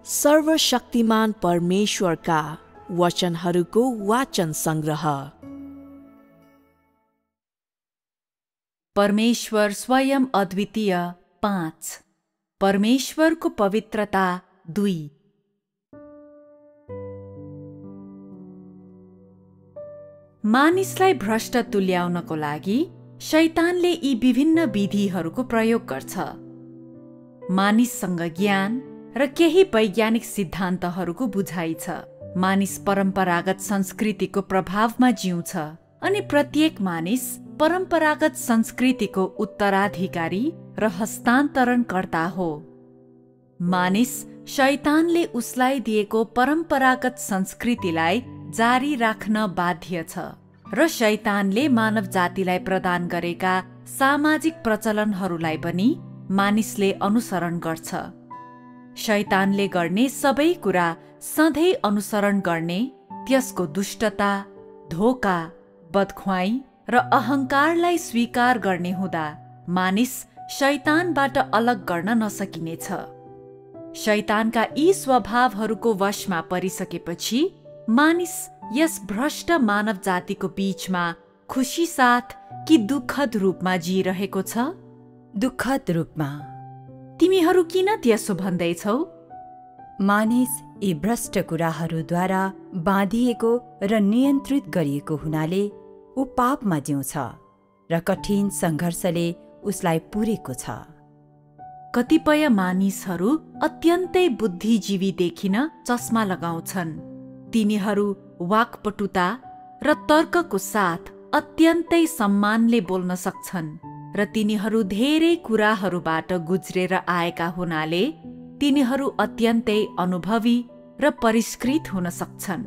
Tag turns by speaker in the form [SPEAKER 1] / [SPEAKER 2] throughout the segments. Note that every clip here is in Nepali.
[SPEAKER 1] सर्वशक्तिमान परमेश्वरका वचनहरूको वाचन संग्रह।
[SPEAKER 2] परमेश्वर स्वयं अद्वितीय 5। परमेश्वरको पवित्रता 2। मानिसलाई भ्रष्ट तुल्याउनको लागि शैतानले यी विभिन्न विधिहरूको प्रयोग गर्छ। मानिससँग ज्ञान र केही वैज्ञानिक सिद्धान्तहरूको बुझाइ छ। मानिस परम्परागत संस्कृतिको प्रभावमा जिउँछ अनि प्रत्येक मानिस परम्परागत संस्कृतिको उत्तराधिकारी र हस्तान्तरणकर्ता हो। मानिस शैतानले उसलाई दिएको परम्परागत संस्कृतिलाई जारी राख्न बाध्य छ र शैतानले मानव जातिलाई प्रदान गरेका सामाजिक प्रचलनहरूलाई पनि मानिसले अनुसरण गर्छ। शैतानले गर्ने सबै कुरा सधैँ अनुसरण गर्ने, त्यसको दुष्टता, धोका, बदख्वाई र अहङ्कारलाई स्वीकार गर्ने हुँदा मानिस शैतानबाट अलग गर्न नसकिनेछ। शैतानका यी स्वभावहरूको वशमा परिसकेपछि मानिस यस भ्रष्ट मानव जातिको बीचमा खुशी साथ कि दुःखद रूपमा जिइरहेको छ?
[SPEAKER 3] दुःखद रूपमा।
[SPEAKER 2] तिमीहरू किन त्यसो भन्दैछौ?
[SPEAKER 3] मानिस यी भ्रष्ट कुराहरूद्वारा बाँधिएको र नियन्त्रित गरिएको हुनाले ऊ पापमा जिउँछ र कठिन सङ्घर्षले उसलाई पुरेको छ।
[SPEAKER 2] कतिपय मानिसहरू अत्यन्तै बुद्धिजीवी देखिन चस्मा लगाउँछन्। तिनीहरू वाक्पटुता र तर्कको साथ अत्यन्तै सम्मानले बोल्न सक्छन् र तिनीहरू धेरै कुराहरूबाट गुज्रेर आएका हुनाले तिनीहरू अत्यन्तै अनुभवी र परिष्कृत हुन सक्छन्।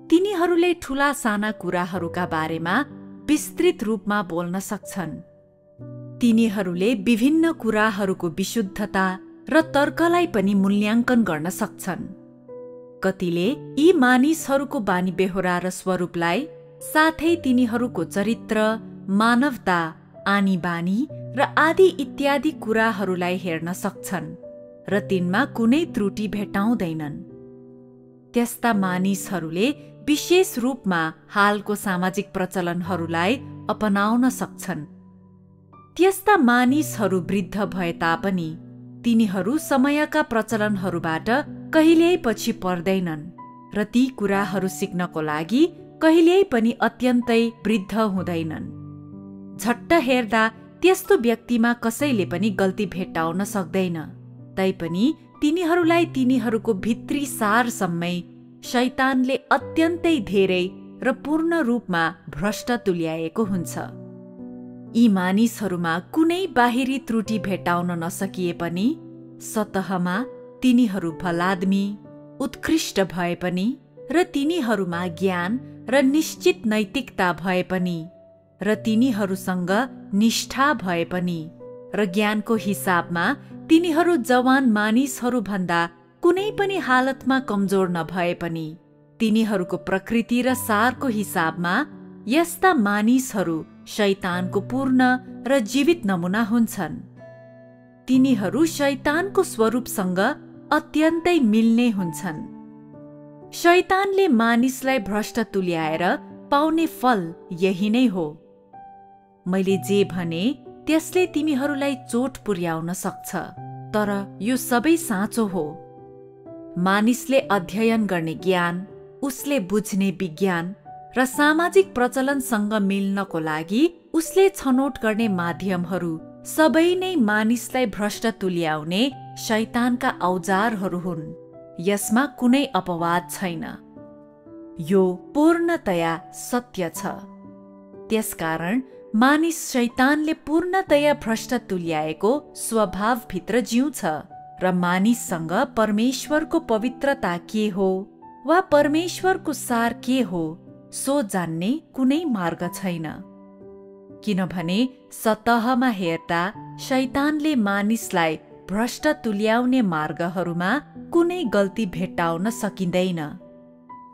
[SPEAKER 2] तिनीहरूले ठूला साना कुराहरूका बारेमा विस्तृत रूपमा बोल्न सक्छन्। तिनीहरूले विभिन्न कुराहरूको विशुद्धता र तर्कलाई पनि मूल्याङ्कन गर्न सक्छन्। कतिले यी मानिसहरूको बानी बेहोरा र स्वरूपलाई साथै तिनीहरूको चरित्र, मानवता, आनी बानी र आदि इत्यादि कुराहरूलाई हेर्न सक्छन् र तिनमा कुनै त्रुटि भेट्टाउँदैनन्। त्यस्ता मानिसहरूले विशेष रूपमा हालको सामाजिक प्रचलनहरूलाई अपनाउन सक्छन्। त्यस्ता मानिसहरू वृद्ध भए तापनि तिनीहरू समयका प्रचलनहरूबाट कहिल्यै पछि पर्दैनन् र ती कुराहरू सिक्नको लागि कहिल्यै पनि अत्यन्तै वृद्ध हुँदैनन्। झट्ट हेर्दा त्यस्तो व्यक्तिमा कसैले पनि गल्ती भेट्टाउन सक्दैन, तैपनि तिनीहरूलाई तिनीहरूको भित्री सारसम्मै शैतानले अत्यन्तै धेरै र पूर्ण रूपमा भ्रष्ट तुल्याएको हुन्छ। यी मानिसहरूमा कुनै बाहिरी त्रुटि भेट्टाउन नसकिए पनि सतहमा तिनीहरू भलाद्मी, उत्कृष्ट भए पनि र तिनीहरूमा ज्ञान र निश्चित नैतिकता भए पनि र तिनीहरूसँग निष्ठा भए पनि र ज्ञानको हिसाबमा तिनीहरू जवान मानिसहरूभन्दा कुनै पनि हालतमा कमजोर नभए पनि तिनीहरूको प्रकृति र सारको हिसाबमा यस्ता मानिसहरू शैतानको पूर्ण र जीवित नमुना हुन्छन्। तिनीहरू शैतानको स्वरूपसँग अत्यन्तै मिल्ने हुन्छन्। शैतानले मानिसलाई भ्रष्ट तुल्याएर पाउने फल यही नै हो। मैले जे भने त्यसले तिमीहरूलाई चोट पुर्याउन सक्छ, तर यो सबै साँचो हो। मानिसले अध्ययन गर्ने ज्ञान, उसले बुझ्ने विज्ञान र सामाजिक प्रचलनसँग मिल्नको लागि उसले छनौट गर्ने माध्यमहरू सबै नै मानिसलाई भ्रष्ट तुल्याउने शैतानका औजारहरू हुन्। यसमा कुनै अपवाद छैन। यो पूर्णतया सत्य छ। त्यसकारण मानिस शैतानले पूर्णतया भ्रष्ट तुल्याएको स्वभावभित्र जिउँछ र मानिससँग परमेश्वरको पवित्रता के हो वा परमेश्वरको सार के हो सो जान्ने कुनै मार्ग छैन। किनभने सतहमा हेर्दा शैतानले मानिसलाई भ्रष्ट तुल्याउने मार्गहरूमा कुनै गल्ती भेट्टाउन सकिँदैन।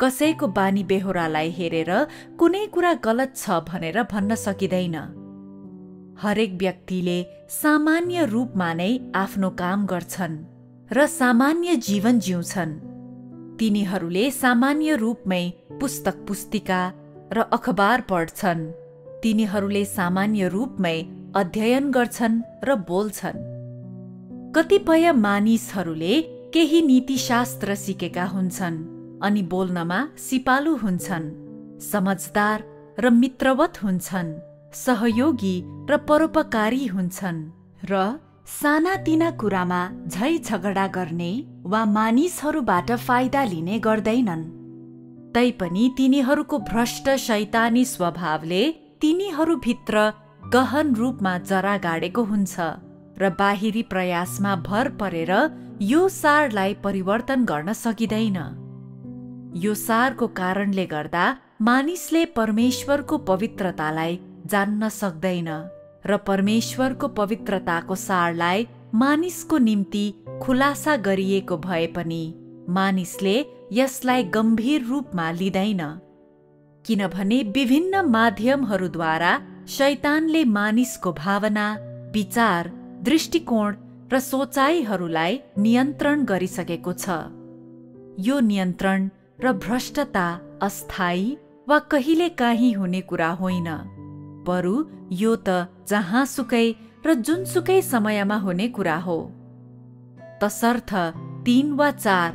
[SPEAKER 2] कसैको बानी बेहोरालाई हेरेर कुनै कुरा गलत छ भनेर भन्न सकिँदैन। हरेक व्यक्तिले सामान्य रूपमा नै आफ्नो काम गर्छन् र सामान्य जीवन जिउँछन्। तिनीहरूले सामान्य रूपमै पुस्तक पुस्तिका र अखबार पढ्छन्। तिनीहरूले सामान्य रूपमै अध्ययन गर्छन् र बोल्छन्। कतिपय मानिसहरूले केही नीतिशास्त्र सिकेका हुन्छन् अनि बोल्नमा सिपालु हुन्छन्, समझदार र मित्रवत हुन्छन्, सहयोगी र परोपकारी हुन्छन् र सानातिना कुरामा झै झगडा गर्ने वा मानिसहरूबाट फाइदा लिने गर्दैनन्। तैपनि तिनीहरूको भ्रष्ट शैतानी स्वभावले तिनीहरूभित्र गहन रूपमा जरा गाडेको हुन्छ र बाहिरी प्रयासमा भर परेर यो सारलाई परिवर्तन गर्न सकिँदैन। यो सारको कारणले गर्दा मानिसले परमेश्वरको पवित्रतालाई जान्न सक्दैन र परमेश्वरको पवित्रताको सारलाई मानिसको निम्ति खुलासा गरिएको भए पनि मानिसले यसलाई गम्भीर रूपमा लिँदैन, किनभने विभिन्न माध्यमहरूद्वारा शैतानले मानिसको भावना, विचार, दृष्टिकोण र सोचाइहरूलाई नियन्त्रण गरिसकेको छ। यो नियन्त्रण र भ्रष्टता अस्थायी वा कहिलेकाहीँ हुने कुरा होइन, बरु यो त जहाँसुकै र जुनसुकै समयमा हुने कुरा हो। तसर्थ 3 वा 4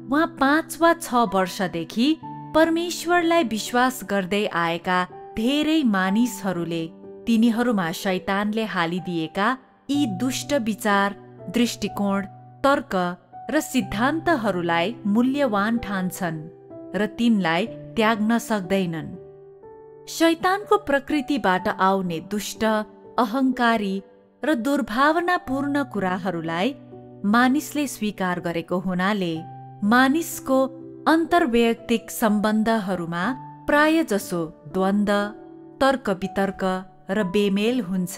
[SPEAKER 2] वा 5 वा 6 वर्षदेखि परमेश्वरलाई विश्वास गर्दै आएका धेरै मानिसहरूले तिनीहरूमा शैतानले हालिदिएका यी दुष्ट विचार, दृष्टिकोण, तर्क र सिद्धान्तहरूलाई मूल्यवान ठान्छन् र तिनलाई त्याग्न सक्दैनन्। शैतानको प्रकृतिबाट आउने दुष्ट, अहङ्कारी र दुर्भावनापूर्ण कुराहरूलाई मानिसले स्वीकार गरेको हुनाले मानिसको अन्तर्वैयक्तिक सम्बन्धहरूमा प्रायजसो द्वन्द्व, तर्क वितर्क र बेमेल हुन्छ,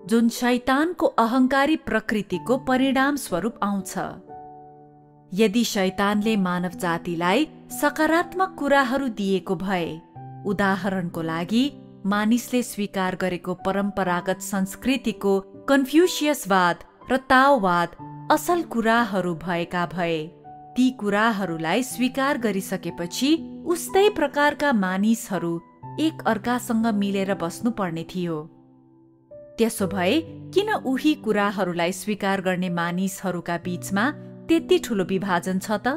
[SPEAKER 2] जुन शैतानको अहङ्कारी प्रकृतिको परिणाम स्वरूप आउँछ। यदि शैतानले मानव जातिलाई सकारात्मक कुराहरू दिएको भए, उदाहरणको लागि मानिसले स्वीकार गरेको परम्परागत संस्कृतिको कन्फ्युसियसवाद र ताओवाद असल कुराहरू भएका भए, ती कुराहरूलाई स्वीकार गरिसकेपछि उस्तै प्रकारका मानिसहरू एक अर्कासँग मिलेर बस्नुपर्ने थियो। त्यसो भए किन उही कुराहरूलाई स्वीकार गर्ने मानिसहरूका बीचमा त्यति ठूलो विभाजन छ त?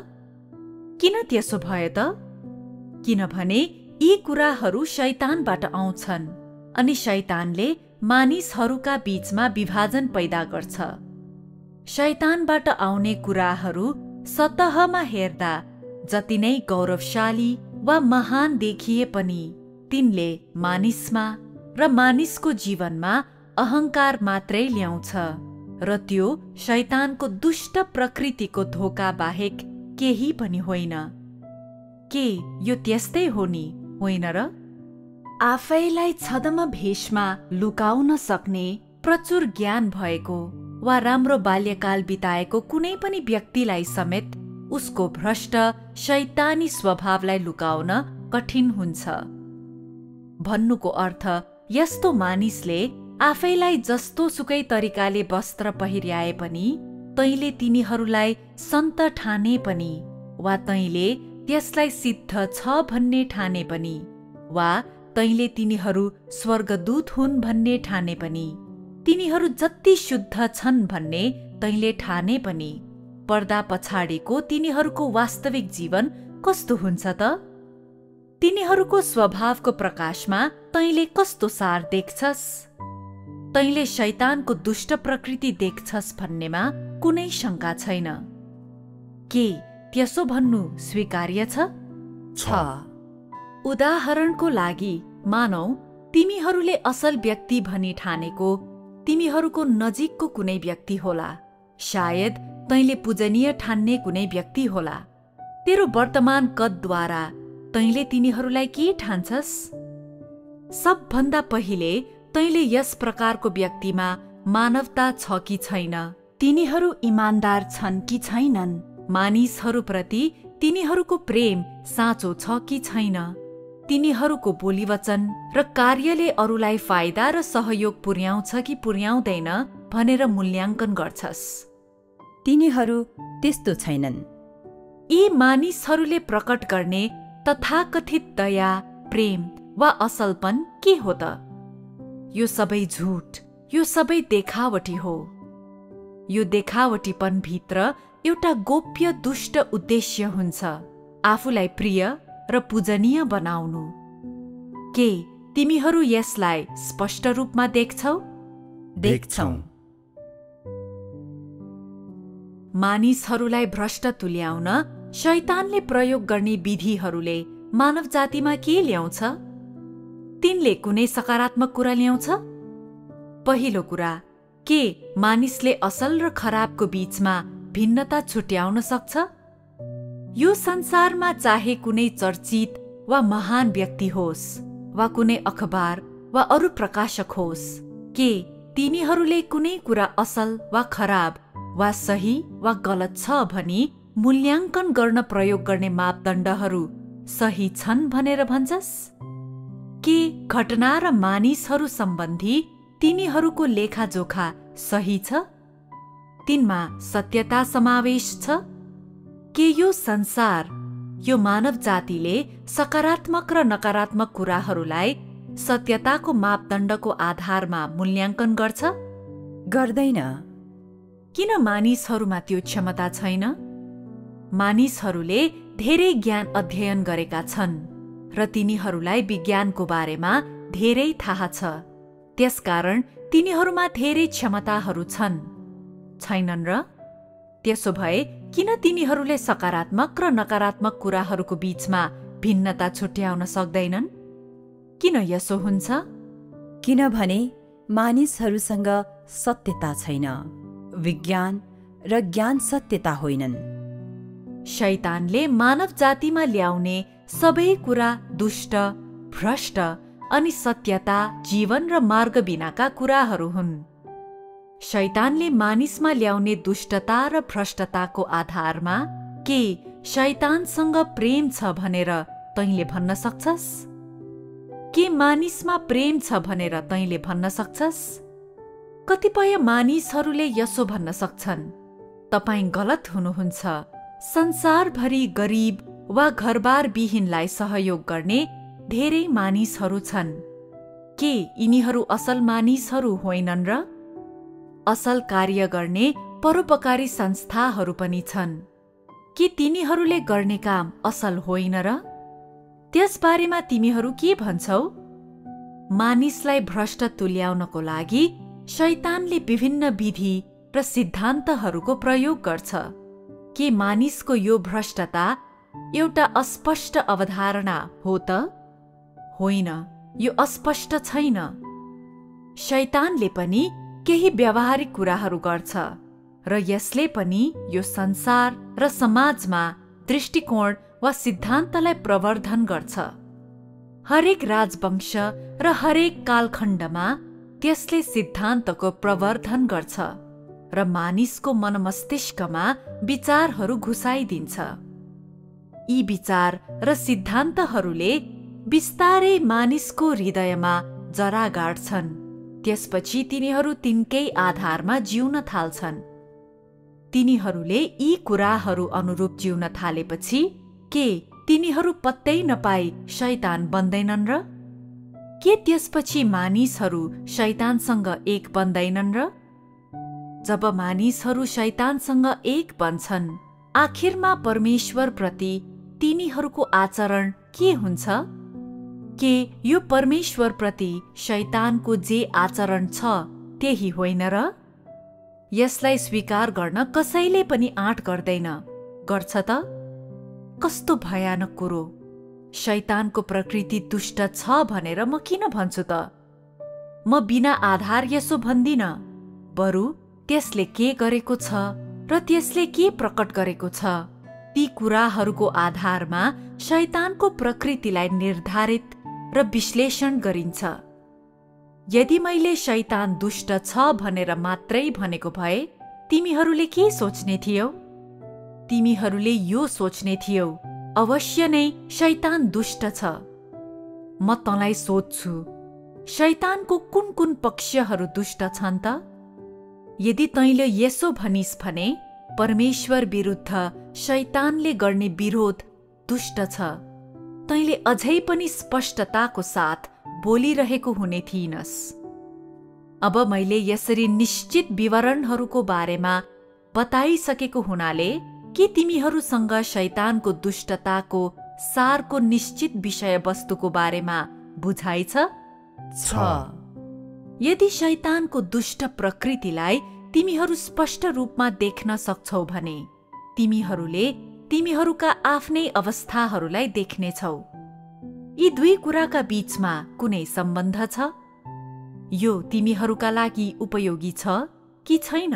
[SPEAKER 2] किन त्यसो भयो त? किनभने यी कुराहरू शैतानबाट आउँछन् अनि शैतानले मानिसहरूका बीचमा विभाजन पैदा गर्छ। शैतानबाट आउने कुराहरू सतहमा हेर्दा जति नै गौरवशाली वा महान देखिए पनि तिनले मानिसमा र मानिसको जीवनमा अहङ्कार मात्रै ल्याउँछ र त्यो शैतानको दुष्ट प्रकृतिको धोका बाहेक केही पनि होइन। के यो त्यस्तै हो नि, होइन र? आफैलाई छद्म भेषमा लुकाउन सक्ने प्रचुर ज्ञान भएको वा राम्रो बाल्यकाल बिताएको कुनै पनि व्यक्तिलाई समेत उसको भ्रष्ट शैतानी स्वभावलाई लुकाउन कठिन हुन्छ। भन्नुको अर्थ यस्तो मानिसले आफैलाई जस्तो सुकै तरिकाले वस्त्र पहिर्याए पनि, तैँले तिनीहरूलाई सन्त ठाने पनि, वा तैँले त्यसलाई सिद्ध छ भन्ने ठाने पनि, वा तैँले तिनीहरू स्वर्गदूत हुन् भन्ने ठाने पनि, तिनीहरू जति शुद्ध छन् भन्ने तैँले ठाने पनि, पर्दा पछाडिको तिनीहरूको वास्तविक जीवन कस्तो हुन्छ त? तिनीहरूको स्वभावको प्रकाशमा तैँले कस्तो सार देख्छस्? तैँले शैतानको दुष्ट प्रकृति देख्छस् भन्नेमा कुनै शङ्का छैन। के त्यसो भन्नु स्वीकार्य छ? उदाहरणको लागि मानौ तिमीहरूले असल व्यक्ति भनी ठानेको तिमीहरूको नजिकको कुनै व्यक्ति होला, सायद तैँले पूजनीय ठान्ने कुनै व्यक्ति होला। तेरो वर्तमान कदद्वारा तैँले तिनीहरूलाई के ठान्छस्? सबभन्दा पहिले तैँले यस प्रकारको व्यक्तिमा मानवता छ कि छैन, तिनीहरू इमान्दार छन् कि छैनन्, मानिसहरूप्रति तिनीहरूको प्रेम साँचो छ कि छैन, तिनीहरूको बोलीवचन र कार्यले अरूलाई फाइदा र सहयोग पुर्याउँछ कि पुर्याउँदैन भनेर मूल्याङ्कन गर्छस्।
[SPEAKER 3] तिनीहरू त्यस्तो छैनन्।
[SPEAKER 2] यी मानिसहरूले प्रकट गर्ने तथाकथित दया, प्रेम वा असलपन के हो त? यो सबै झुट, यो सबै देखावटी हो। यो देखावटीपन भित्र एउटा गोप्य दुष्ट उद्देश्य हुन्छ, आफूलाई प्रिय र पूजनीय बनाउनु। के तिमीहरू यसलाई स्पष्ट रूपमा देख्छौ?
[SPEAKER 3] देख्छौ।
[SPEAKER 2] मानिसहरूलाई भ्रष्ट तुल्याउन शैतानले प्रयोग गर्ने विधिहरूले मानव जातिमा के ल्याउँछ? तिनले कुनै सकारात्मक कुरा ल्याउँछ? पहिलो कुरा, के मानिसले असल र खराबको बीचमा भिन्नता छुट्याउन सक्छ? यो संसारमा चाहे कुनै चर्चित वा महान व्यक्ति होस् वा कुनै अखबार वा अरू प्रकाशक होस्, के तिनीहरूले कुनै कुरा असल वा खराब वा सही वा गलत छ भनी मूल्याङ्कन गर्न प्रयोग गर्ने मापदण्डहरू सही छन् भनेर भन्छस्? के घटना र मानिसहरू सम्बन्धी तिनीहरूको लेखाजोखा सही छ? तिनमा सत्यता समावेश छ? के यो संसार, यो मानव जातिले सकारात्मक र नकारात्मक कुराहरूलाई सत्यताको मापदण्डको आधारमा मूल्याङ्कन गर्छ?
[SPEAKER 3] गर्दैन।
[SPEAKER 2] किन मानिसहरूमा त्यो क्षमता छैन? मानिसहरूले धेरै ज्ञान अध्ययन गरेका छन् र तिनीहरूलाई विज्ञानको बारेमा धेरै थाहा छ। त्यसकारण तिनीहरूमा धेरै क्षमताहरू छन्, छैनन् र? त्यसो भए किन तिनीहरूले सकारात्मक र नकारात्मक कुराहरूको बीचमा भिन्नता छुट्याउन सक्दैनन्? किन यसो हुन्छ?
[SPEAKER 3] किनभने मानिसहरूसँग सत्यता छैन। विज्ञान र ज्ञान सत्यता होइनन्।
[SPEAKER 2] शैतानले मानव जातिमा ल्याउने सबै कुरा दुष्ट, भ्रष्ट अनि सत्यता, जीवन र मार्ग बिनाका कुराहरू हुन्। शैतानले मानिसमा ल्याउने दुष्टता र भ्रष्टताको आधारमा के शैतानसँग प्रेम छ भनेर तैँले भन्न सक्छस्? के मानिसमा प्रेम छ भनेर तैँले भन्न सक्छस्? कतिपय मानिसहरूले यसो भन्न सक्छन्, तपाईँ गलत हुनुहुन्छ। संसारभरि गरिब वा घरबार विहीनलाई सहयोग गर्ने धेरै मानिसहरू छन्। के यिनीहरू असल मानिसहरू होइनन् र? असल कार्य गर्ने परोपकारी संस्थाहरू पनि छन्। के तिनीहरूले गर्ने काम असल होइन र? त्यसबारेमा तिमीहरू के भन्छौ? मानिसलाई भ्रष्ट तुल्याउनको लागि शैतानले विभिन्न विधि र सिद्धान्तहरूको प्रयोग गर्छ। के मानिसको यो भ्रष्टता एउटा अस्पष्ट अवधारणा हो त? होइन, यो अस्पष्ट छैन। शैतानले पनि केही व्यावहारिक कुराहरू गर्छ र यसले पनि यो संसार र समाजमा दृष्टिकोण वा सिद्धान्तलाई प्रवर्धन गर्छ। हरेक राजवंश र हरेक कालखण्डमा त्यसले सिद्धान्तको प्रवर्धन गर्छ र मानिसको मनमस्तिष्कमा विचारहरू घुसाइदिन्छ। यी विचार र सिद्धान्तहरूले बिस्तारै मानिसको हृदयमा जरा गाड्छन्। त्यसपछि तिनीहरू तिनकै आधारमा जिउन थाल्छन्। तिनीहरूले यी कुराहरू अनुरूप जिउन थालेपछि के तिनीहरू पत्तै नपाई शैतान बन्दैनन् र? के त्यसपछि मानिसहरू शैतानसँग एक बन्दैनन् र? जब मानिसहरू शैतानसँग एक बन्छन्, आखिरमा परमेश्वरप्रति तिनीहरूको आचरण के हुन्छ? के यो परमेश्वरप्रति शैतानको जे आचरण छ त्यही होइन र? यसलाई स्वीकार गर्न कसैले पनि आँट गर्दैन, गर्छ त? कस्तो भयानक कुरो! शैतानको प्रकृति दुष्ट छ भनेर म किन भन्छु त? म बिना आधार यसो भन्दिन। बरु त्यसले के गरेको छ र त्यसले के प्रकट गरेको छ, ती कुराहरूको आधारमा शैतानको प्रकृतिलाई निर्धारित र विश्लेषण गरिन्छ। यदि मैले शैतान दुष्ट छ भनेर मात्रै भनेको भए तिमीहरूले के सोच्ने थियौ? तिमीहरूले यो सोच्ने थियौ, अवश्य नै शैतान दुष्ट छ। म तँलाई सोध्छु, शैतानको कुन कुन पक्षहरू दुष्ट छन् त? यदि तैँले यसो भनिस् भने परमेश्वर विरुद्ध शैतानले गर्ने विरोध दुष्ट छ। तैँले अझै पनि स्पष्टताको साथ बोलिरहेको हुने थिइनस्। अब मैले यसरी निश्चित विवरणहरूको बारेमा बताइसकेको हुनाले के तिमीहरूसँग शैतानको दुष्टताको सारको निश्चित विषयवस्तुको बारेमा बुझाइ छ? यदि शैतानको दुष्ट प्रकृतिलाई तिमीहरू स्पष्ट रूपमा देख्न सक्छौ भने तिमीहरूले तिमीहरूका आफ्नै अवस्थाहरूलाई देख्नेछौ। यी दुई कुराका बीचमा कुनै सम्बन्ध छ? यो तिमीहरूका लागि उपयोगी छ कि छैन?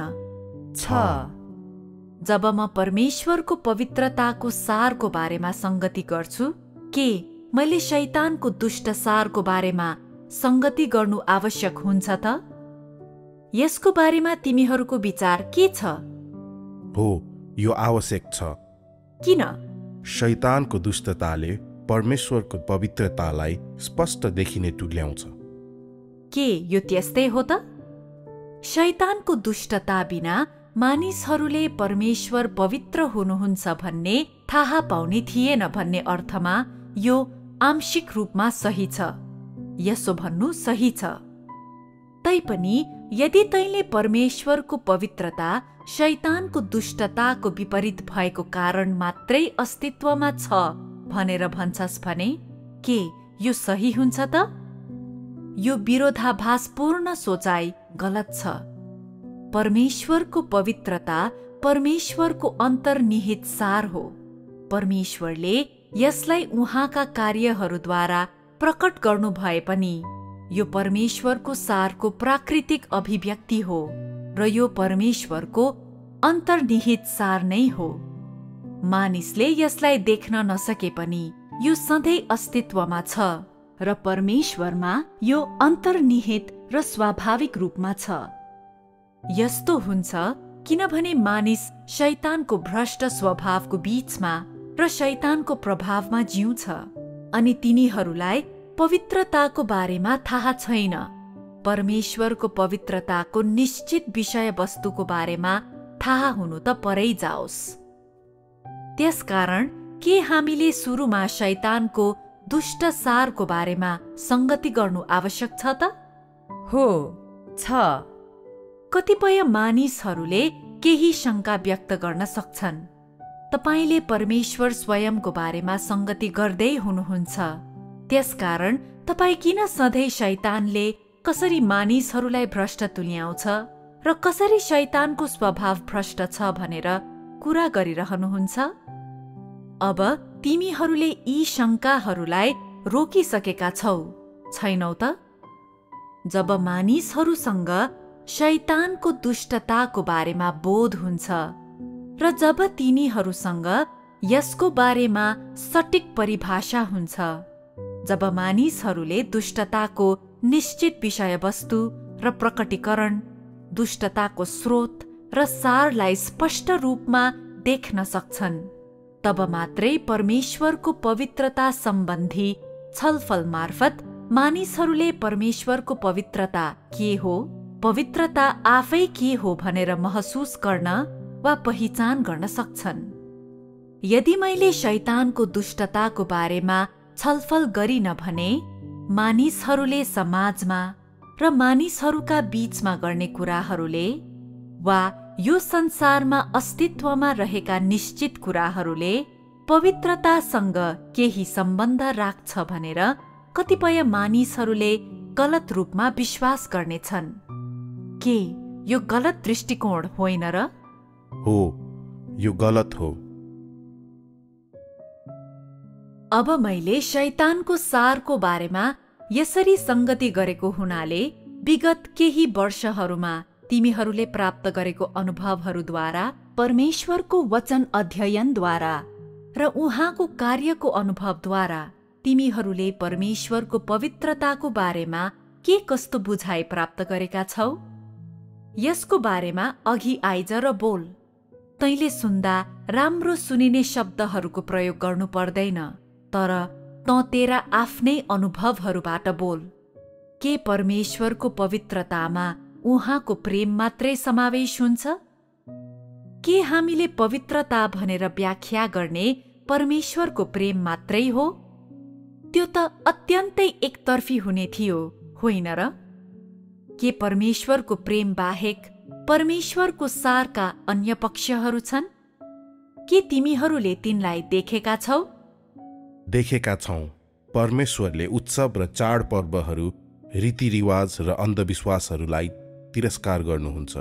[SPEAKER 2] जब म परमेश्वरको पवित्रताको सारको बारेमा संगति गर्छु, के मैले शैतानको दुष्ट सारको बारेमा संगति गर्नु आवश्यक हुन्छ त? यसको बारेमा तिमीहरूको विचार के छ?
[SPEAKER 4] हो, यो आवश्यक छ।
[SPEAKER 2] किन?
[SPEAKER 4] शैतानको दुष्टताले परमेश्वरको पवित्रतालाई स्पष्ट देखिने तुल्याउँछ।
[SPEAKER 2] के यो त्यस्तै हो त? शैतानको दुष्टता बिना मानिसहरूले परमेश्वर पवित्र हुनुहुन्छ भन्ने थाहा पाउने थिएन भन्ने अर्थमा यो आंशिक रूपमा सही छ। यसो भन्नु सही छ। तैपनि यदि तैँले परमेश्वरको पवित्रता शैतानको दुष्टताको विपरीत भएको कारण मात्रै अस्तित्वमा छ भनेर भन्छस् भने के यो सही हुन्छ त? यो विरोधाभासपूर्ण सोचाइ गलत छ। परमेश्वरको पवित्रता परमेश्वरको अन्तर्निहित सार हो। परमेश्वरले यसलाई उहाँका कार्यहरूद्वारा प्रकट गर्नु भए पनि यो परमेश्वरको सारको प्राकृतिक अभिव्यक्ति हो र यो परमेश्वरको अन्तर्निहित सार नै हो। मानिसले यसलाई देख्न नसके पनि यो सधैँ अस्तित्वमा छ र परमेश्वरमा यो अन्तर्निहित र स्वाभाविक रूपमा छ। यस्तो हुन्छ किनभने मानिस शैतानको भ्रष्ट स्वभावको बीचमा र शैतानको प्रभावमा जिउँछ अनि तिनीहरूलाई पवित्रताको बारेमा थाहा छैन। परमेश्वरको पवित्रताको निश्चित विषयवस्तुको बारेमा थाहा हुनु त परै जाओस्। त्यसकारण के हामीले सुरुमा शैतानको दुष्ट सारको बारेमा संगति गर्नु आवश्यक छ त?
[SPEAKER 3] हो, छ।
[SPEAKER 2] कतिपय मानिसहरूले केही शंका व्यक्त गर्न सक्छन्। तपाईले परमेश्वर स्वयंको बारेमा संगति गर्दै हुनुहुन्छ। त्यसकारण तपाई किन सधैँ शैतानले कसरी मानिसहरूलाई भ्रष्ट तुल्याउँछ र कसरी शैतानको स्वभाव भ्रष्ट छ भनेर कुरा गरिरहनुहुन्छ? अब तिमीहरूले यी शंकाहरूलाई रोकिसकेका छौ, छैनौ त? जब मानिसहरूसँग शैतानको दुष्टताको बारेमा बोध हुन्छ र जब तिनीहरूसँग यसको बारेमा सटीक परिभाषा हुन्छ, जब मानिसहरूले दुष्टताको निश्चित विषयवस्तु र प्रकटीकरण, दुष्टताको स्रोत र सारलाई स्पष्ट रूपमा देख्न सक्छन्, तब मात्रै परमेश्वरको पवित्रता सम्बन्धी छलफल मार्फत मानिसहरूले परमेश्वरको पवित्रता के हो, पवित्रता आफै के हो भनेर महसुस गर्न वा पहिचान गर्न सक्छन्। यदि मैले शैतानको दुष्टताको बारेमा छलफल गरिन भने मानिसहरूले समाजमा र मानिसहरूका बीचमा गर्ने कुराहरूले वा यो संसारमा अस्तित्वमा रहेका निश्चित कुराहरूले पवित्रतासँग केही सम्बन्ध राख्छ भनेर कतिपय मानिसहरूले गलत रूपमा विश्वास गर्नेछन्। के यो गलत दृष्टिकोण होइन र?
[SPEAKER 4] हो, यो गलत हो।
[SPEAKER 2] अब मैले शैतानको सारको बारेमा यसरी संगति गरेको हुनाले विगत केही वर्षहरूमा तिमीहरूले प्राप्त गरेको अनुभवहरूद्वारा, परमेश्वरको वचन अध्ययनद्वारा र उहाँको कार्यको अनुभवद्वारा तिमीहरूले परमेश्वरको पवित्रताको बारेमा के कस्तो बुझाइ प्राप्त गरेका छौ? यसको बारेमा अघि आइज र बोल। तैँले सुन्दा राम्रो सुनिने शब्दहरूको प्रयोग गर्नु पर्दैन, तर तँ तेरा आफ्नै अनुभवहरूबाट बोल। के परमेश्वरको पवित्रतामा उहाँको प्रेम मात्रै समावेश हुन्छ? के हामीले पवित्रता भनेर व्याख्या गर्ने परमेश्वरको प्रेम मात्रै हो? त्यो त अत्यन्तै एकतर्फी हुने थियो, होइन र? के परमेश्वरको प्रेम बाहेक परमेश्वरको सारका अन्य पक्षहरू छन्? के तिमीहरूले तिनलाई देखेका छौ?
[SPEAKER 4] देखेका छौँ। परमेश्वरले उत्सव र चाडपर्वहरू, रीतिरिवाज र अन्धविश्वासहरूलाई तिरस्कार गर्नुहुन्छ।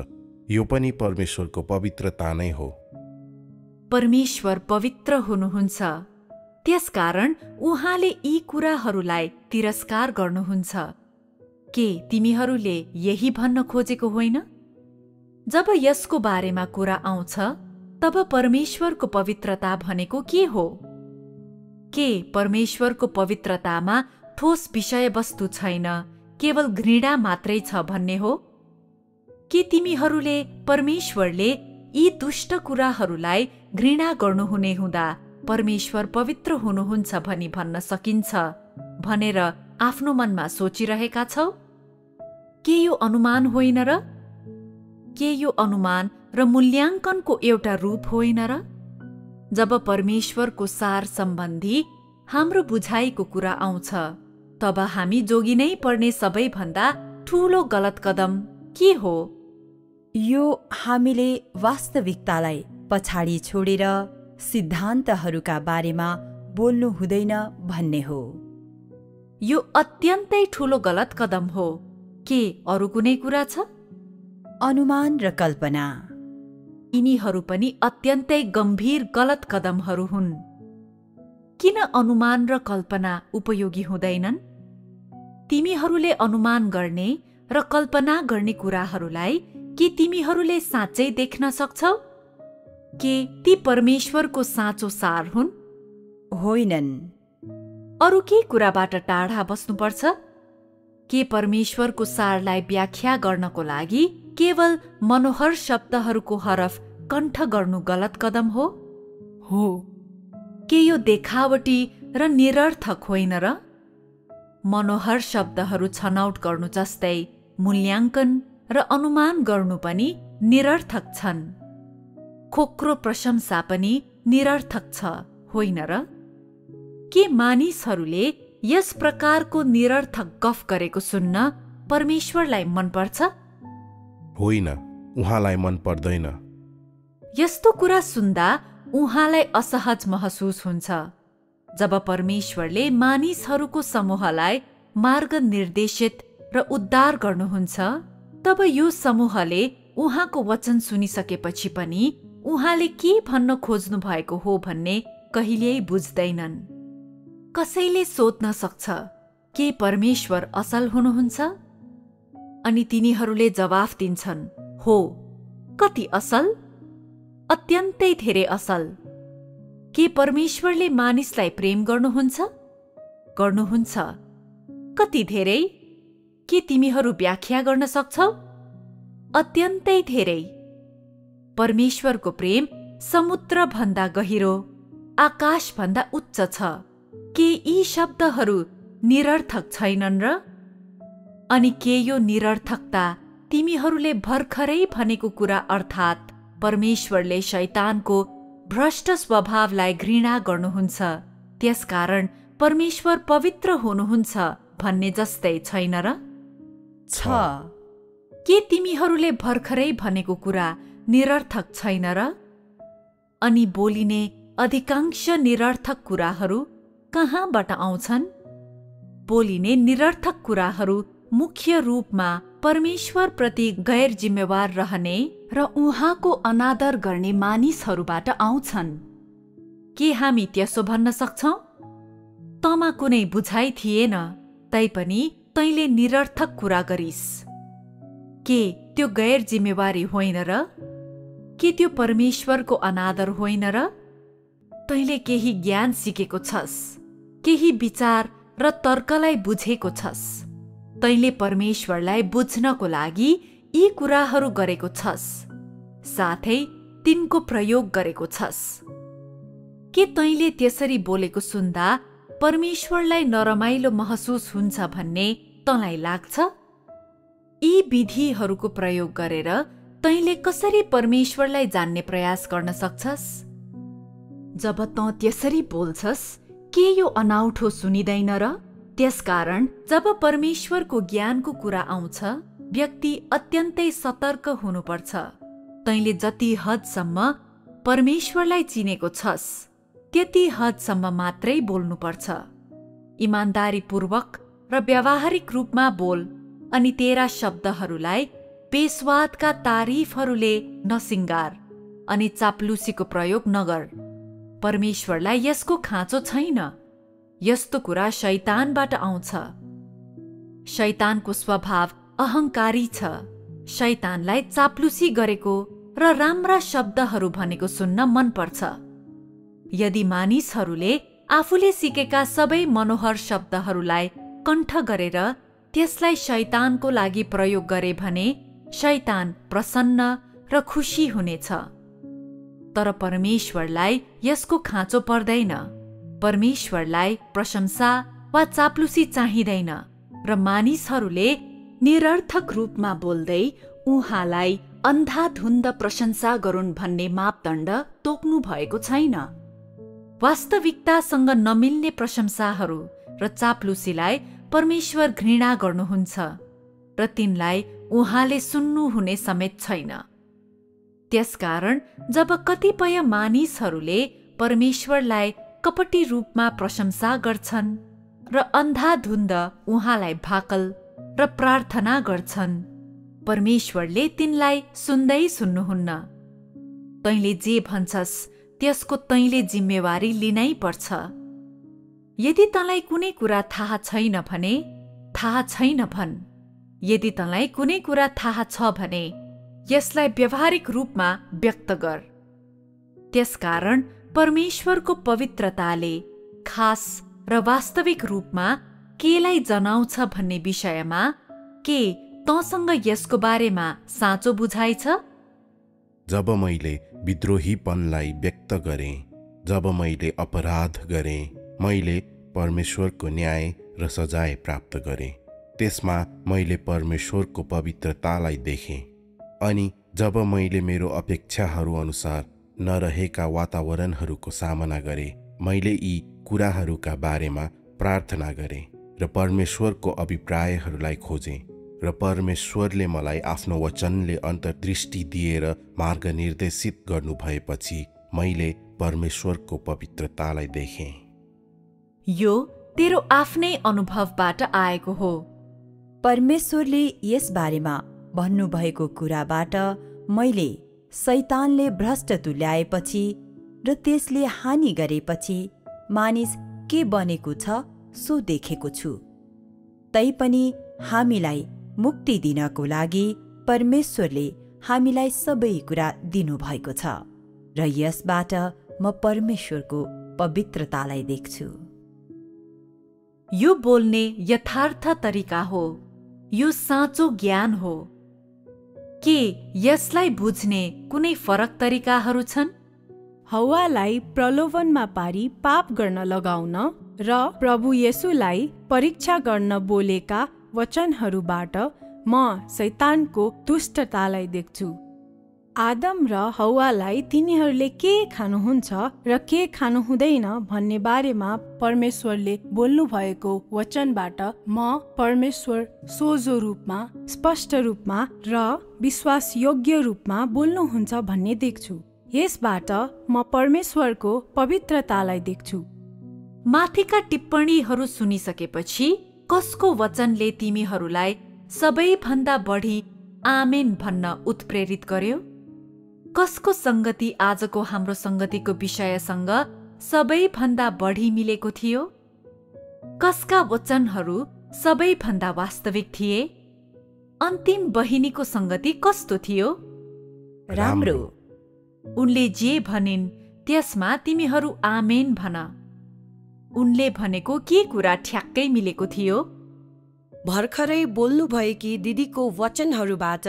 [SPEAKER 4] यो पनि परमेश्वरको पवित्रता नै हो।
[SPEAKER 2] परमेश्वर पवित्र हुनुहुन्छ, त्यसकारण उहाँले यी कुराहरूलाई तिरस्कार गर्नुहुन्छ। के तिमीहरूले यही भन्न खोजेको होइन? जब यसको बारेमा कुरा आउँछ, तब परमेश्वरको पवित्रता भनेको के हो? के परमेश्वरको पवित्रतामा ठोस विषयवस्तु छैन, केवल घृणा मात्रै छ भन्ने हो? के तिमीहरूले परमेश्वरले यी दुष्ट कुराहरूलाई घृणा गर्नुहुने हुँदा परमेश्वर पवित्र हुनुहुन्छ भनी भन्न सकिन्छ भनेर आफ्नो मनमा सोचिरहेका छौ? के यो अनुमान होइन र? के यो अनुमान र मूल्याङ्कनको एउटा रूप होइन र? जब परमेश्वरको सार सम्बन्धी हाम्रो बुझाइको कुरा आउँछ, तब हामी जोगिनै पर्ने सबैभन्दा ठूलो गलत कदम के हो?
[SPEAKER 3] यो हामीले वास्तविकतालाई पछाडि छोडेर सिद्धान्तहरूका बारेमा बोल्नु हुँदैन भन्ने हो।
[SPEAKER 2] यो अत्यन्तै ठूलो गलत कदम हो। के अरू कुनै कुरा छ?
[SPEAKER 3] अनुमान र कल्पना,
[SPEAKER 2] यिनीहरू पनि अत्यन्तै गम्भीर गलत कदमहरू हुन्। किन अनुमान र कल्पना उपयोगी हुँदैनन्? तिमीहरूले अनुमान गर्ने र कल्पना गर्ने कुराहरूलाई के तिमीहरूले साँच्चै देख्न सक्छौ? के ती परमेश्वरको साँचो सार हुन्?
[SPEAKER 3] होइनन्।
[SPEAKER 2] अरू के कुराबाट टाढा बस्नुपर्छ? के परमेश्वरको सारलाई व्याख्या गर्नको लागि केवल मनोहर शब्दहरूको हरफ कण्ठ गर्नु गलत कदम हो?
[SPEAKER 1] हो।
[SPEAKER 2] के यो देखावटी र निरर्थक होइन र? मनोहर शब्दहरू छनौट गर्नु जस्तै मूल्याङ्कन र अनुमान गर्नु पनि निरर्थक छन्। खोक्रो प्रशंसा पनि निरर्थक छ, होइन र? के मानिसहरूले यस प्रकारको निरर्थक गफ गरेको सुन्न परमेश्वरलाई मनपर्छ?
[SPEAKER 4] होइन, उहाँलाई मन पर्दैन।
[SPEAKER 2] यस्तो कुरा सुन्दा उहाँलाई असहज महसुस हुन्छ। जब परमेश्वरले मानिसहरूको समूहलाई मार्ग निर्देशित र उद्धार गर्नुहुन्छ, तब यो समूहले उहाँको वचन सुनिसकेपछि पनि उहाँले के भन्न खोज्नु भएको हो भन्ने कहिल्यै बुझ्दैनन्। कसैले सोध्न सक्छ, के परमेश्वर असल हुनुहुन्छ? अनि तिनीहरूले जवाफ दिन्छन्, हो। कति असल? अत्यन्तै धेरै असल। के परमेश्वरले मानिसलाई प्रेम गर्नुहुन्छ? गर्नुहुन्छ। कति धेरै? के तिमीहरू व्याख्या गर्न सक्छौ? अत्यन्तै धेरै। परमेश्वरको प्रेम समुद्र भन्दा गहिरो, आकाश भन्दा उच्च छ। के यी शब्दहरू निरर्थक छैनन् र? अनि के यो निरर्थकता तिमीहरूले भर्खरै भनेको कुरा अर्थात् परमेश्वरले शैतानको भ्रष्ट स्वभावलाई घृणा गर्नुहुन्छ, त्यसकारण परमेश्वर पवित्र हुनुहुन्छ भन्ने जस्तै छैन र?
[SPEAKER 3] छ।
[SPEAKER 2] के तिमीहरूले भर्खरै भनेको कुरा निरर्थक छैन र? अनि बोलिने अधिकांश निरर्थक कुराहरू कहाँबाट आउँछन्? बोलिने निरर्थक कुराहरू मुख्य रूपमा परमेश्वरप्रति गैर जिम्मेवार रहने र उहाँको अनादर गर्ने मानिसहरूबाट आउँछन्। के हामी त्यसो भन्न सक्छौँ? तँमा कुनै बुझाइ थिएन, तैपनि तैँले निरर्थक कुरा गरिस्। के त्यो गैर जिम्मेवारी होइन र? के त्यो परमेश्वरको अनादर होइन र? तैँले केही ज्ञान सिकेको छस्, केही विचार र तर्कलाई बुझेको छस्। तैँले परमेश्वरलाई बुझ्नको लागि यी कुराहरू गरेको छस्, साथै तिनको प्रयोग गरेको छस्। के तैँले त्यसरी बोलेको सुन्दा परमेश्वरलाई नरमाइलो महसुस हुन्छ भन्ने तँलाई लाग्छ? यी विधिहरूको प्रयोग गरेर तैँले कसरी परमेश्वरलाई जान्ने प्रयास गर्न सक्छस्? जब तँ त्यसरी बोल्छस्, के यो अनौठो सुनिँदैन र? त्यसकारण जब परमेश्वरको ज्ञानको कुरा आउँछ, व्यक्ति अत्यन्तै सतर्क हुनुपर्छ। तैँले जति हदसम्म परमेश्वरलाई चिनेको छस्, त्यति हदसम्म मात्रै बोल्नुपर्छ। इमान्दारीपूर्वक र व्यावहारिक रूपमा बोल, अनि तेरा शब्दहरूलाई पेशवादका तारिफहरूले नसिंगार अनि चाप्लुसीको प्रयोग नगर। परमेश्वरलाई यसको खाँचो छैन। यस्तो कुरा शैतानबाट आउँछ। शैतानको स्वभाव अहङ्कारी छ। शैतानलाई चाप्लुसी गरेको र राम्रा शब्दहरू भनेको सुन्न मनपर्छ। यदि मानिसहरूले आफूले सिकेका सबै मनोहर शब्दहरूलाई कण्ठ गरेर त्यसलाई शैतानको लागि प्रयोग गरे भने शैतान प्रसन्न र खुशी हुनेछ। तर परमेश्वरलाई यसको खाँचो पर्दैन। परमेश्वरलाई प्रशंसा वा चाप्लुसी चाहिँदैन र मानिसहरूले निरर्थक रूपमा बोल्दै उहाँलाई अन्धाधुन्द प्रशंसा गरून् भन्ने मापदण्ड तोक्नु भएको छैन। वास्तविकतासँग नमिल्ने प्रशंसाहरू र चाप्लुसीलाई परमेश्वर घृणा गर्नुहुन्छ र तिनलाई उहाँले सुन्नुहुने समेत छैन। त्यसकारण जब कतिपय मानिसहरूले परमेश्वरलाई कपटी रूपमा प्रशंसा गर्छन् र अन्धाधुन्द उहाँलाई भाकल र प्रार्थना गर्छन्, परमेश्वरले तिनलाई सुन्दै सुन्नुहुन्न। तैँले जे भन्छस् त्यसको तैँले जिम्मेवारी लिनै पर्छ। यदि तँलाई कुनै कुरा थाहा छैन भने थाहा छैन भन्। यदि तँलाई कुनै कुरा थाहा छ भने यसलाई व्यावहारिक रूपमा व्यक्त गर। त्यसकारण परमेश्वरको पवित्रताले खास र वास्तविक रूपमा केलाई जनाउँछ भन्ने विषयमा के तँसँग यसको बारेमा साँचो बुझाइ छ?
[SPEAKER 4] जब मैले विद्रोहीपनलाई व्यक्त गरेँ, जब मैले अपराध गरेँ, मैले परमेश्वरको न्याय र सजाय प्राप्त गरेँ। त्यसमा मैले परमेश्वरको पवित्रतालाई देखेँ। अनि जब मैले मेरो अपेक्षाहरू अनुसार नरहेका वातावरणहरूको सामना गरेँ, मैले यी कुराहरूका बारेमा प्रार्थना गरेँ र परमेश्वरको अभिप्रायहरूलाई खोजेँ र परमेश्वरले मलाई आफ्नो वचनले अन्तर्दृष्टि दिएर मार्ग निर्देशित गर्नुभएपछि मैले परमेश्वरको पवित्रतालाई देखेँ।
[SPEAKER 2] यो तेरो आफ्नै अनुभवबाट आएको हो।
[SPEAKER 3] परमेश्वरले यस बारेमा भन्नुभएको कुराबाट मैले शैतानले भ्रष्ट तुल्याएपछि र त्यसले हानि गरेपछि मानिस के बनेको छ सो देखेको छु। तैपनि हामीलाई मुक्ति दिनको लागि परमेश्वरले हामीलाई सबै कुरा दिनुभएको छ र यसबाट म परमेश्वरको पवित्रतालाई देख्छु।
[SPEAKER 2] यो बोल्ने यथार्थ तरिका हो। यो साँचो ज्ञान हो। के यसलाई बुझ्ने कुनै फरक तरिकाहरू छन्?
[SPEAKER 5] हव्वालाई प्रलोभनमा पारी पाप गर्न लगाउन र प्रभु येशूलाई परीक्षा गर्न बोलेका वचनहरूबाट म शैतानको दुष्टतालाई देख्छु। आदम र हव्वालाई तिनीहरूले के खानुहुन्छ र के खानु हुँदैन भन्ने बारेमा परमेश्वरले बोल्नु भएको वचनबाट म परमेश्वर सोझो रूपमा, स्पष्ट रूपमा र विश्वासयोग्य रूपमा बोल्नुहुन्छ भन्ने देख्छु। यसबाट म परमेश्वरको पवित्रतालाई देख्छु।
[SPEAKER 2] माथिका टिप्पणीहरू सुनिसकेपछि कसको वचनले तिमीहरूलाई सबैभन्दा बढी आमेन भन्न उत्प्रेरित गर्यो? कसको संगति आजको हाम्रो संगतिको विषयसँग सबैभन्दा बढी मिलेको थियो? कसका वचनहरू सबैभन्दा वास्तविक थिए? अन्तिम बहिनीको संगति कस्तो थियो?
[SPEAKER 3] राम्रो।
[SPEAKER 2] उनले जे भनिन् त्यसमा तिमीहरू आमेन भन। उनले भनेको के कुरा ठ्याक्कै मिलेको थियो?
[SPEAKER 6] भर्खरै बोल्नुभएकी दिदीको वचनहरूबाट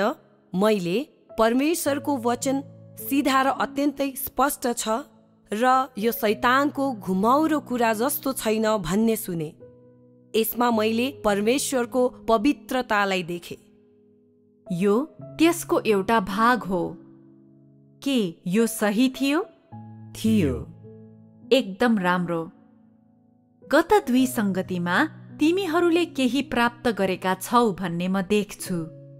[SPEAKER 6] मैले परमेश्वरको वचन सिधा र अत्यन्तै स्पष्ट छ र यो शैतानको घुमाउरो कुरा जस्तो छैन भन्ने सुने। यसमा मैले परमेश्वरको पवित्रतालाई देखेँ।
[SPEAKER 2] यो त्यसको एउटा भाग हो। के यो सही थियो?
[SPEAKER 3] थियो।
[SPEAKER 2] एकदम राम्रो। गत 2 संगतिमा तिमीहरूले केही प्राप्त गरेका छौ भन्ने म देख्छु,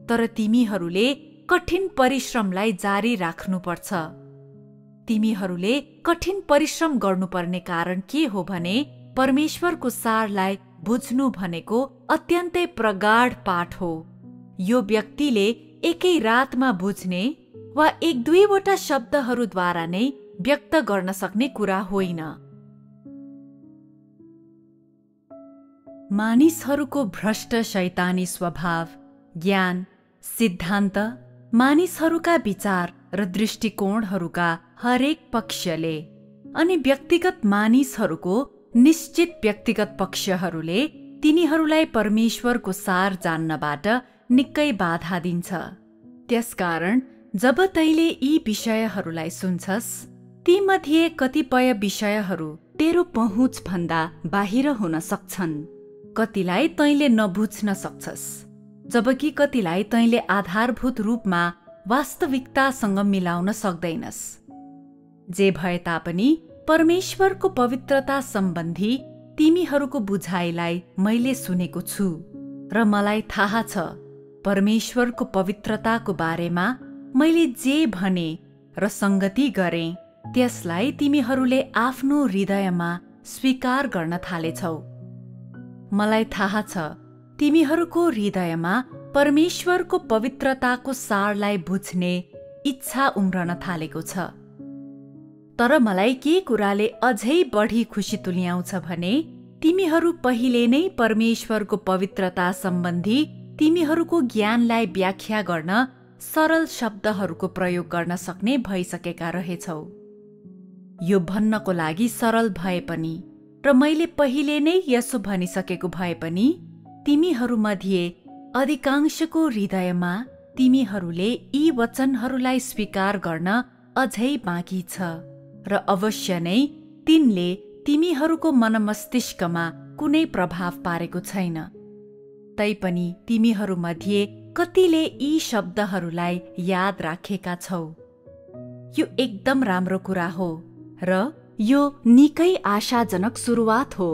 [SPEAKER 2] तर तिमीहरूले कठिन परिश्रमलाई जारी राख्नुपर्छ। तिमीहरूले कठिन परिश्रम गर्नुपर्ने कारण के हो भने परमेश्वरको सारलाई बुझ्नु भनेको अत्यन्तै प्रगाढ पाठ हो। यो व्यक्तिले एकै रातमा बुझ्ने वा 1-2 शब्दहरूद्वारा नै व्यक्त गर्न सक्ने कुरा होइन। मानिसहरूको भ्रष्ट शैतानी स्वभाव, ज्ञान, सिद्धान्त, मानिसहरूका विचार र दृष्टिकोणहरूका हरेक पक्षले अनि व्यक्तिगत मानिसहरूको निश्चित व्यक्तिगत पक्षहरूले तिनीहरूलाई परमेश्वरको सार जान्नबाट निकै बाधा दिन्छ। त्यसकारण जब तैले यी विषयहरूलाई सुन्छस्, तीमध्ये कतिपय विषयहरू तेरो पहुँच भन्दा बाहिर हुन सक्छन्। कतिलाई तैले नबुझ्न सक्छस्, जबकि कतिलाई तैले आधारभूत रूपमा वास्तविकतासँग मिलाउन सक्दैनस्। जे भए तापनि परमेश्वरको पवित्रता सम्बन्धी तिमीहरूको बुझाइलाई मैले सुनेको छु र मलाई थाहा छ परमेश्वरको पवित्रताको बारेमा मैले जे भने र संगति गरेँ त्यसलाई तिमीहरूले आफ्नो हृदयमा स्वीकार गर्न थालेछौ। मलाई थाहा छ तिमीहरूको हृदयमा परमेश्वरको पवित्रताको सारलाई बुझ्ने इच्छा उम्रन थालेको छ। तर मलाई के कुराले अझै बढी खुसी तुल्याउँछ भने तिमीहरू पहिले नै परमेश्वरको पवित्रता सम्बन्धी तिमीहरूको ज्ञानलाई व्याख्या गर्न सरल शब्दहरूको प्रयोग गर्न सक्ने भइसकेका रहेछौ। यो भन्नको लागि सरल भए पनि र मैले पहिले नै यसो भनिसकेको भए पनि तिमीहरूमध्ये अधिकांशको हृदयमा तिमीहरूले यी वचनहरूलाई स्वीकार गर्न अझै बाँकी छ र अवश्य नै तिनले तिमीहरूको मनमस्तिष्कमा कुनै प्रभाव पारेको छैन। तैपनि तिमीहरूमध्ये कतिले यी शब्दहरूलाई याद राखेका छौ। यो एकदम राम्रो कुरा हो र यो निकै आशाजनक सुरुवात हो।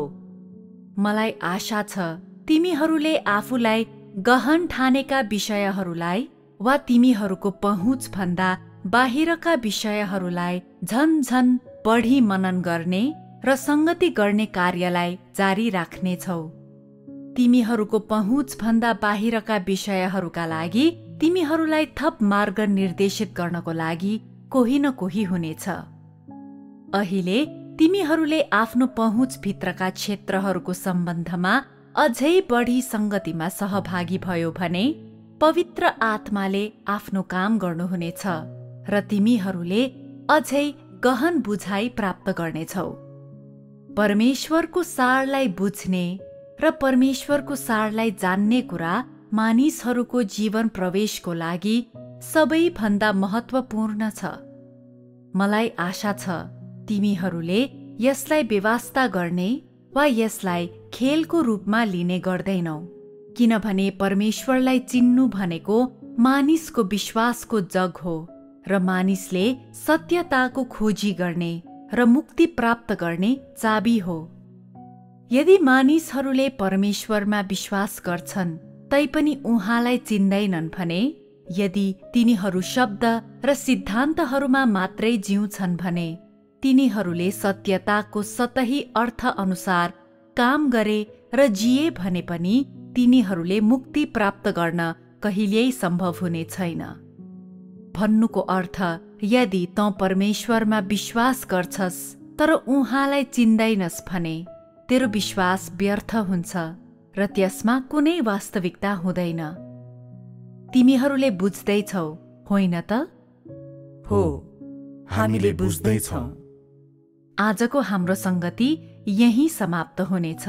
[SPEAKER 2] मलाई आशा छ तिमीहरूले आफूलाई गहन ठानेका विषयहरूलाई वा तिमीहरूको पहुँच भन्दा बाहिरका विषयहरूलाई झन बढी मनन गर्ने र संगति गर्ने कार्यलाई जारी राख्नेछौ। तिमीहरूको पहुँच भन्दा बाहिरका विषयहरूका लागि तिमीहरूलाई थप मार्ग निर्देशित गर्नको लागि कोही न कोही हुनेछ। अहिले तिमीहरूले आफ्नो पहुँच भित्रका क्षेत्रहरूको सम्बन्धमा अझै बढी संगतिमा सहभागी भयो भने पवित्र आत्माले आफ्नो काम गर्नुहुनेछ र तिमीहरूले अझै गहन बुझाइ प्राप्त गर्नेछौ। परमेश्वरको सारलाई बुझ्ने र परमेश्वरको सारलाई जान्ने कुरा मानिसहरूको जीवन प्रवेशको लागि सबैभन्दा महत्त्वपूर्ण छ। मलाई आशा छ तिमीहरूले यसलाई व्यवस्था गर्ने वा यसलाई खेलको रूपमा लिने गर्दैनौ, किनभने परमेश्वरलाई चिन्नु भनेको मानिसको विश्वासको जग हो र मानिसले सत्यताको खोजी गर्ने र मुक्ति प्राप्त गर्ने चाबी हो। यदि मानिसहरूले परमेश्वरमा विश्वास गर्छन् तैपनि उहाँलाई चिन्दैनन् भने, यदि तिनीहरू शब्द र सिद्धान्तहरूमा मात्रै जिउँछन् भने, तिनीहरूले सत्यताको सतही अर्थ अनुसार काम गरे र जिए भने पनि तिनीहरूले मुक्ति प्राप्त गर्न कहिल्यै सम्भव हुने छैन। भन्नुको अर्थ, यदि तँ परमेश्वरमा विश्वास गर्छस् तर उहाँलाई चिन्दैनस् भने तेरो विश्वास व्यर्थ हुन्छ र त्यसमा कुनै वास्तविकता हुँदैन। तिमीहरूले बुझ्दैछौ, होइन त?
[SPEAKER 3] हो, हामीले बुझ्दैछौँ।
[SPEAKER 2] आजको हाम्रो संगति यही समाप्त हुनेछ।